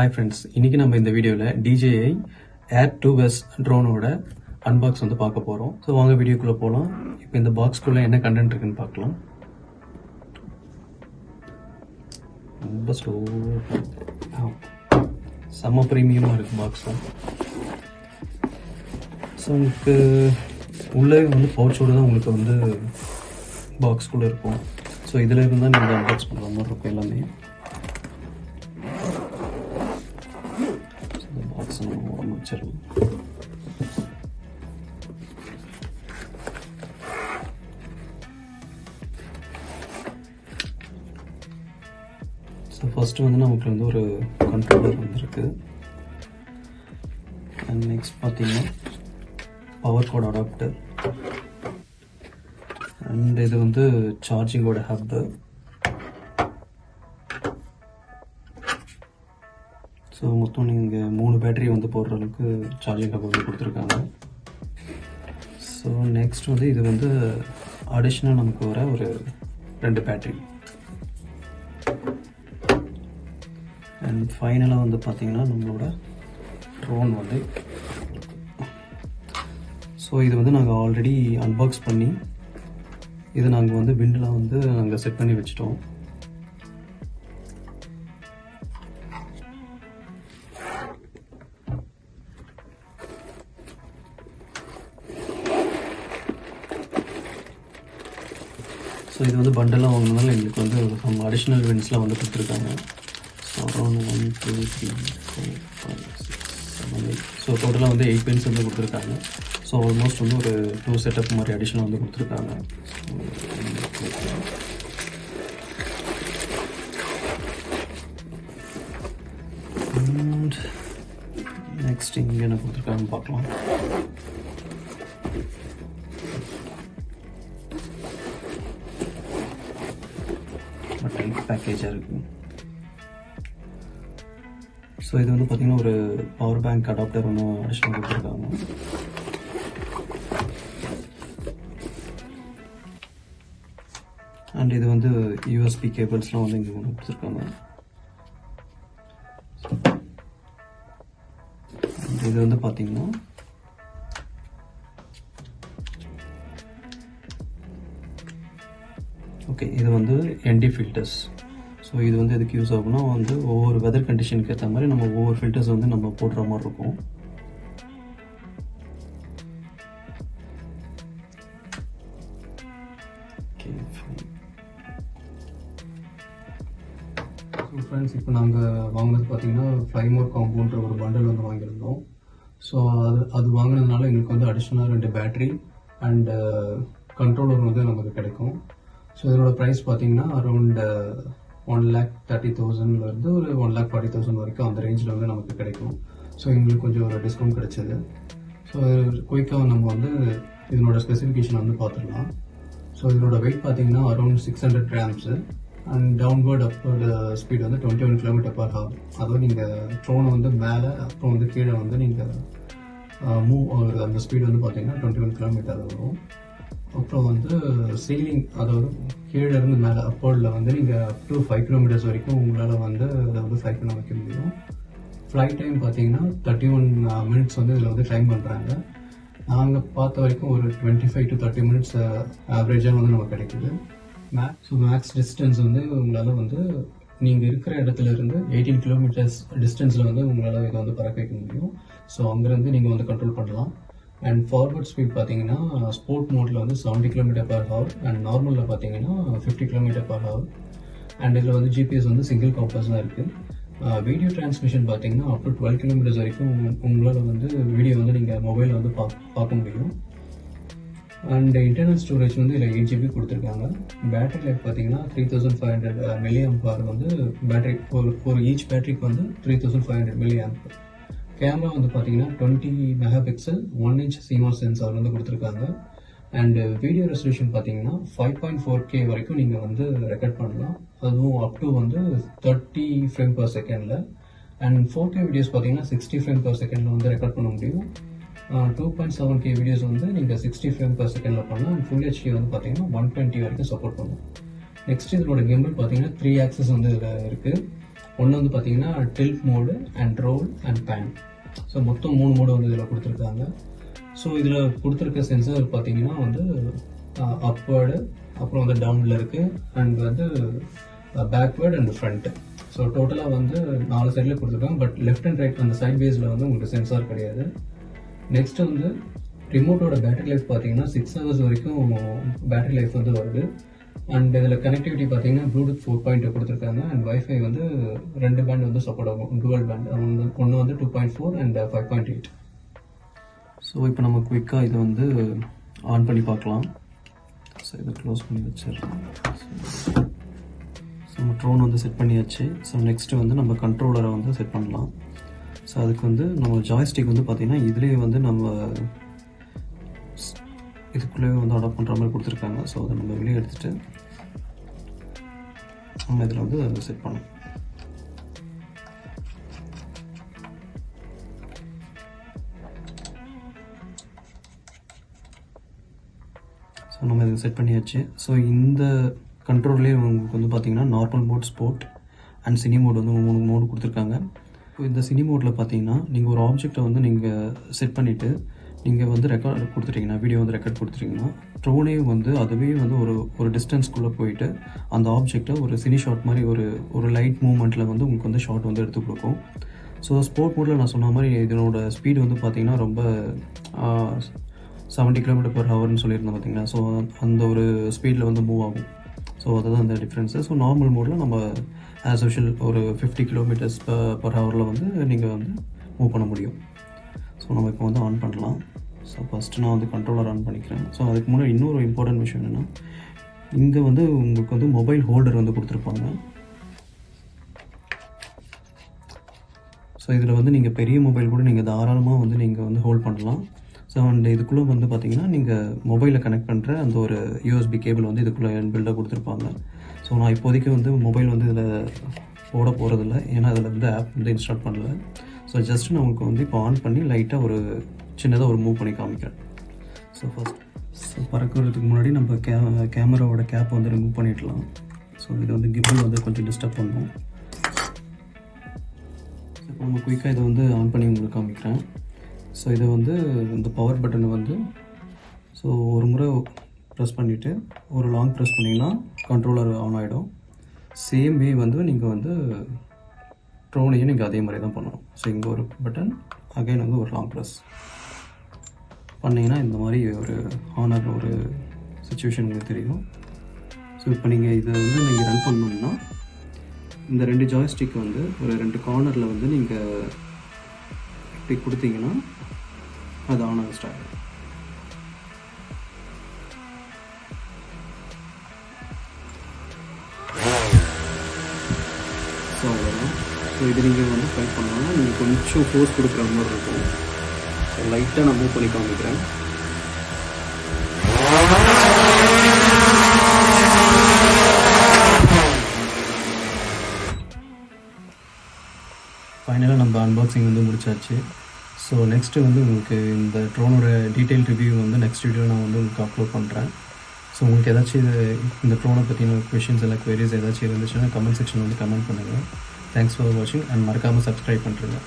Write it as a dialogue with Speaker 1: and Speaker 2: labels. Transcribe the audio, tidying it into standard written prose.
Speaker 1: Hi friends, இன்னைக்கு நம்ம இந்த வீடியோல DJI Air 2S ட்ரோனோட அன்பாக்ஸ் வந்து பார்க்க போறோம். ஸோ வாங்க வீடியோக்குள்ள போகலாம். இப்போ இந்த பாக்ஸ்க்குள்ள என்ன கண்டென்ட் இருக்குன்னு பார்க்கலாம். ரொம்ப செம்ம ப்ரீமியமாக இருக்கு பாக்ஸ். ஸோ உங்களுக்கு உள்ளே வந்து பவுச்சோடு தான் உங்களுக்கு வந்து பாக்ஸ்குள்ளே இருக்கும். ஸோ இதில் இருந்தால் நீங்கள் அன்பாக்ஸ் பண்ணுற மாதிரி இருக்கும் எல்லாமே. பாக்ஸ் நம்ம உடம்பு வச்சிடலாம். ஸோ ஃபஸ்ட்டு வந்து நமக்கு வந்து ஒரு கண்ட்ரோலர் வந்துருக்கு. அண்ட் நெக்ஸ்ட் பார்த்தீங்கன்னா பவர் கோட் அடாப்டர், அண்ட் இது வந்து சார்ஜிங்கோட ஹப்பு. ஸோ மொத்தம் நீங்கள் 3 பேட்டரி வந்து போடுற அளவுக்கு சார்ஜிங் ஹப் வந்து கொடுத்துருக்காங்க. ஸோ நெக்ஸ்ட் வந்து இது வந்து அடிஷ்னல் நமக்கு வர ஒரு 2 பேட்டரி. அண்ட் ஃபைனலாக வந்து பார்த்தீங்கன்னா நம்மளோட ட்ரோன் வந்து. ஸோ இது வந்து நாங்கள் ஆல்ரெடி அன்பாக்ஸ் பண்ணி இதை நாங்கள் வந்து விண்டில் வந்து நாங்கள் செட் பண்ணி வச்சிட்டோம். ஸோ இது வந்து பண்டெல்லாம் வாங்கினாலும் எங்களுக்கு வந்து நம்ம அடிஷ்னல் விண்ட்ஸ்லாம் வந்து கொடுத்துருக்காங்க. So around 1 2 3 4 5 6 7 8. ஸோ டோட்டலாக வந்து 8 விண்ட்ஸ் வந்து கொடுத்துருக்காங்க. ஸோ ஆல்மோஸ்ட் வந்து ஒரு 2 செட்டப் மாதிரி அடிஷ்னல் வந்து கொடுத்துருக்காங்க. நெக்ஸ்ட் இங்கே என்ன கொடுத்துருக்காங்கன்னு பார்க்கலாம். டைட் பேக்கேஜாக இருக்குது. ஸோ இது வந்து பார்த்திங்கன்னா ஒரு பவர் பேங்க் அடாப்டர் ஒன்று அடிஷனல் கொடுத்துருக்காங்க. அண்ட் இது வந்து யூஎஸ்பி கேபிள்ஸ்லாம் வந்து இங்கே ஒன்று கொடுத்துருக்காங்க. அண்ட் இது வந்து பார்த்திங்கன்னா ஓகே, இது வந்து ND ஃபில்டர்ஸ். ஸோ இது வந்து எதுக்கு யூஸ் ஆகும்னா வந்து ஒவ்வொரு வெதர் கண்டிஷனுக்கு ஏற்ற மாதிரி நம்ம ஒவ்வொரு ஃபில்டர்ஸ் வந்து நம்ம போடுற மாதிரி இருக்கும். ஸோ ஃப்ரெண்ட்ஸ், இப்போ நாங்கள் வாங்கினது பார்த்தீங்கன்னா ஃப்ளைமோர் காம்போன்ற ஒரு பண்டல் வந்து வாங்கியிருந்தோம். ஸோ அது வாங்கினதுனால எங்களுக்கு வந்து அடிஷ்னலாக 2 பேட்டரி அண்டு கண்ட்ரோலர் வந்து நமக்கு கிடைக்கும். ஸோ இதோட ப்ரைஸ் பார்த்தீங்கன்னா அரௌண்ட் 1,30,000 ஒரு 1,40,000 வரைக்கும் அந்த ரேஞ்சில் வந்து நமக்கு கிடைக்கும். ஸோ எங்களுக்கு கொஞ்சம் ஒரு டிஸ்கவுண்ட் கிடைச்சது. ஸோ குயிக்காக நம்ம வந்து இதனோட ஸ்பெசிஃபிகேஷன் வந்து பார்த்துடலாம். ஸோ இதனோட வெயிட் பார்த்தீங்கன்னா around 600 grams and downward upward speed வந்து 21 km/h. அதாவது நீங்கள் ட்ரோனை வந்து மேலே அப்புறம் வந்து கீழே வந்து நீங்கள் மூவ் ஆகுது, அந்த ஸ்பீட் வந்து பார்த்தீங்கன்னா 21 km வரும். அப்புறம் வந்து சீலிங், அதாவது கீழே இருந்து மேலே அப்போர்டில் வந்து நீங்கள் அப் டு 5 km வரைக்கும் உங்களால் வந்து அதை வந்து ஃப்ளை பண்ண வைக்க முடியும். ஃப்ளைட் டைம் பார்த்தீங்கன்னா 31 minutes வந்து இதில் வந்து டைம் பண்ணுறாங்க. நாங்கள் பார்த்த வரைக்கும் ஒரு 25 to 30 minutes ஆவரேஜாக வந்து நமக்கு கிடைக்குது. மேக்ஸ் டிஸ்டன்ஸ் வந்து உங்களால் வந்து நீங்கள் இருக்கிற இடத்துல இருந்து 18 km டிஸ்டன்ஸில் வந்து உங்களால் இதை வந்து பறக்க வைக்க முடியும். ஸோ அங்கேருந்து நீங்கள் வந்து கண்ட்ரோல் பண்ணலாம். அண்ட் ஃபார்வர்ட் ஸ்பீட் பார்த்தீங்கன்னா ஸ்போர்ட் மோடில் வந்து 70 km/h அண்ட் நார்மலில் பார்த்தீங்கன்னா 50 km/h. அண்ட் இதில் வந்து GPS வந்து சிங்கிள் காம்பஸ் தான் இருக்குது. வீடியோ டிரான்ஸ்மிஷன் பார்த்தீங்கன்னா அப் டு 12 km வரைக்கும் உங்களால் வந்து வீடியோ வந்து நீங்கள் மொபைலில் வந்து பார்க்க முடியும். அண்ட் இன்டர்னல் ஸ்டோரேஜ் வந்து இதில் 8 GB கொடுத்துருக்காங்க. பேட்டரி லைஃப் பார்த்தீங்கன்னா 3500 mAh வந்து பேட்டரி ஒரு ஈச் பேட்டரிக்கு வந்து 3500 mAh. கேமரா வந்து பார்த்தீங்கன்னா 20 MP 1" CMOS Sensor வந்து கொடுத்துருக்காங்க. அண்ட் வீடியோ ரெசல்யூஷன் பார்த்தீங்கன்னா 5.4K வரைக்கும் நீங்கள் வந்து ரெக்கார்ட் பண்ணலாம். அதுவும் அப் டு வந்து 30 frames/s. அண்ட் 4K வீடியோஸ் பார்த்தீங்கன்னா 60 frames/s வந்து ரெக்கார்ட் பண்ண முடியும். 2.7K வீடியோஸ் வந்து நீங்கள் 60 frames/s பண்ணலாம். அண்ட் ஃபுல் HD வந்து பார்த்தீங்கன்னா 120 வரைக்கும் சப்போர்ட் பண்ணும். நெக்ஸ்ட் இதோட கிம்பிள் பார்த்தீங்கன்னா 3 axis வந்து இதில் இருக்குது. ஒன்று வந்து பார்த்தீங்கன்னா tilt mode and roll and pan. So மொத்தம் 3 மோடு வந்து இதில் கொடுத்துருக்காங்க. ஸோ இதில் கொடுத்துருக்க சென்சார் பார்த்தீங்கன்னா வந்து அப்வேர்டு, அப்புறம் வந்து டவுனில் இருக்குது, அண்ட் வந்து பேக்வேர்டு அண்ட் ஃப்ரண்ட்டு. ஸோ டோட்டலாக வந்து 4 சைடில் கொடுத்துருக்காங்க. பட் லெஃப்ட் அண்ட் ரைட் அந்த சைட் பேஸில் வந்து உங்களுக்கு சென்சார் கிடையாது. நெக்ஸ்ட் வந்து ரிமோட்டோட பேட்டரி லைஃப் பார்த்தீங்கன்னா 6 hours வரைக்கும் பேட்டரி லைஃப் வந்து வருது. அண்ட் இதில் கனெக்டிவிட்டி பார்த்தீங்கன்னா ப்ளூடூத் 4.2 கொடுத்துருக்காங்க. அண்ட் வைஃபை வந்து 2 பேண்ட் வந்து சப்போர்ட் ஆகும், டுவல் பேண்ட். ஒன்று வந்து 2.4 அண்ட் 5.8. ஸோ இப்போ நம்ம குயிக்காக இதை வந்து ஆன் பண்ணி பார்க்கலாம். ஸோ இதை க்ளோஸ் பண்ணி வச்சிடலாம். ஸோ நம்ம ட்ரோன் வந்து செட் பண்ணியாச்சு. ஸோ நெக்ஸ்ட்டு வந்து நம்ம கண்ட்ரோலரை வந்து செட் பண்ணலாம். ஸோ அதுக்கு வந்து நம்ம ஜாய்ஸ்டிக் வந்து பார்த்திங்கன்னா இதுலேயே வந்து நம்ம இதுக்குள்ளேயே வந்து அடாப்ட் பண்ணுற மாதிரி கொடுத்துருக்காங்க. ஸோ அதை நம்ம வெளியே எடுத்துகிட்டு நம்ம இதில் வந்து அதை செட் பண்ணலாம். ஸோ நம்ம இதை செட் பண்ணியாச்சு. ஸோ இந்த கண்ட்ரோல்லேயே உங்களுக்கு வந்து பார்த்திங்கன்னா normal mode, sport and cine mode வந்து 3 மோடு கொடுத்துருக்காங்க. இப்போ இந்த சினி மோடில் பார்த்தீங்கன்னா நீங்கள் ஒரு ஆப்ஜெக்டை வந்து நீங்கள் செட் பண்ணிவிட்டு நீங்கள் வந்து ரெக்கார்ட் கொடுத்துட்டீங்கன்னா, வீடியோ வந்து ரெக்கார்ட் கொடுத்துட்டிங்கன்னா, ட்ரோனே வந்து அதுவே வந்து ஒரு டிஸ்டன்ஸ்குள்ளே போயிட்டு அந்த ஆப்ஜெக்டை ஒரு சினி ஷாட் மாதிரி ஒரு லைட் மூமெண்ட்டில் வந்து உங்களுக்கு வந்து ஷாட் வந்து எடுத்து கொடுக்கும். ஸோ ஸ்போர்ட் மோடில் நான் சொன்ன மாதிரி இதனோட ஸ்பீடு வந்து பார்த்திங்கன்னா ரொம்ப 70 km/hன்னு சொல்லியிருந்தேன் பார்த்தீங்கன்னா. ஸோ அந்த ஒரு ஸ்பீடில் வந்து மூவ் ஆகும். ஸோ அதுதான் அந்த டிஃப்ரென்ஸு. ஸோ நார்மல் மோடில் நம்ம ஆஸ் யூஷுவல் ஒரு 50 km/h வந்து நீங்கள் வந்து மூவ் பண்ண முடியும். ஸோ நம்ம இப்போ வந்து ஆன் பண்ணலாம். ஸோ ஃபஸ்ட்டு நான் வந்து கண்ட்ரோலர் ஆன் பண்ணிக்கிறேன். ஸோ அதுக்கு முன்னாடி இன்னொரு இம்பார்ட்டன்ட் விஷயம் என்னென்னா, இங்கே வந்து உங்களுக்கு வந்து மொபைல் ஹோல்டர் வந்து கொடுத்துருப்பாங்க. ஸோ இதில் வந்து நீங்கள் பெரிய மொபைல் கூட நீங்கள் தாராளமாக வந்து நீங்கள் வந்து ஹோல்ட் பண்ணலாம். ஸோ அண்ட் இதுக்குள்ளே வந்து பார்த்தீங்கன்னா நீங்கள் மொபைலில் கனெக்ட் பண்ணுற அந்த ஒரு USB கேபிள் வந்து இதுக்குள்ளே பில்டாக கொடுத்துருப்பாங்க. ஸோ நான் இப்போதைக்கு வந்து மொபைல் வந்து இதில் போட போகிறதில்ல, ஏன்னா அதில் வந்து ஆப் வந்து இன்ஸ்டால் பண்ணல. ஸோ ஜஸ்ட் நான் உங்களுக்கு வந்து இப்போ ஆன் பண்ணி லைட்டாக ஒரு சின்னதாக ஒரு மூவ் பண்ணி காமிக்கிறேன். ஸோ பறக்கிறதுக்கு முன்னாடி நம்ம கேமராவோட கேப் வந்து ரிமூவ் பண்ணிடலாம். ஸோ இது வந்து கிம்பிள் வந்து கொஞ்சம் டிஸ்டர்ப் பண்ணும். ஸோ இப்போ நம்ம குயிக்காக இதை வந்து ஆன் பண்ணி உங்களுக்கு காமிக்கிறேன். ஸோ இதை வந்து இந்த பவர் பட்டனை வந்து ஸோ ஒரு முறை ப்ரெஸ் பண்ணிவிட்டு ஒரு லாங் ப்ரெஸ் பண்ணிங்கன்னா கண்ட்ரோலர் ஆன் ஆகிடும். சேம் வே வந்து நீங்கள் வந்து ட்ரோனையும் நீங்கள் அதே மாதிரி தான் பண்ணணும். ஸோ இங்கே ஒரு பட்டன், அகைன் வந்து ஒரு லாங் ப்ரெஸ் பண்ணிங்கன்னா இந்த மாதிரி ஒரு ஆன் ஆகிற ஒரு சுச்சுவேஷன் உங்களுக்கு தெரியும். ஸோ இப்போ நீங்கள் இதை வந்து நீங்கள் ரன் பண்ணணும்னா இந்த 2 ஜாய்ஸ்டிக் வந்து ஒரு 2 கார்னரில் வந்து நீங்கள் இப்படி கொடுத்தீங்கன்னா அது ஆன் ஆக ஸ்டார்ட் ஆகும். ஸோ அவ்வளோதான். ஸோ இது நீங்கள் வந்து ட்ரை பண்ணலாம். நீங்கள் கொஞ்சம் ஃபோர்ஸ் கொடுக்குற மாதிரி இருக்கும். ஸோ லைட்டாக நான் மூவ் பண்ணி காமிக்கிறேன். ஃபைனலாக நம்ம அன்பாக்சிங் வந்து முடிச்சாச்சு. ஸோ நெக்ஸ்ட்டு வந்து உங்களுக்கு இந்த ட்ரோனோட டீட்டெயில் ரிவ்யூ வந்து நெக்ஸ்ட் வீடியோ நான் வந்து உங்களுக்கு அப்லோட் பண்ணுறேன். ஸோ உங்களுக்கு ஏதாச்சும் இந்த ட்ரோனை பற்றின கொஷின்ஸ் இல்லை குவரிஸ் ஏதாச்சும் இருந்துச்சுன்னா கமெண்ட் செக்ஷன் வந்து கமெண்ட் பண்ணுங்கள். தேங்க்ஸ் ஃபார் வாட்சிங் அண்ட் மறக்காமல் சப்ஸ்கிரைப் பண்ணுறேங்க.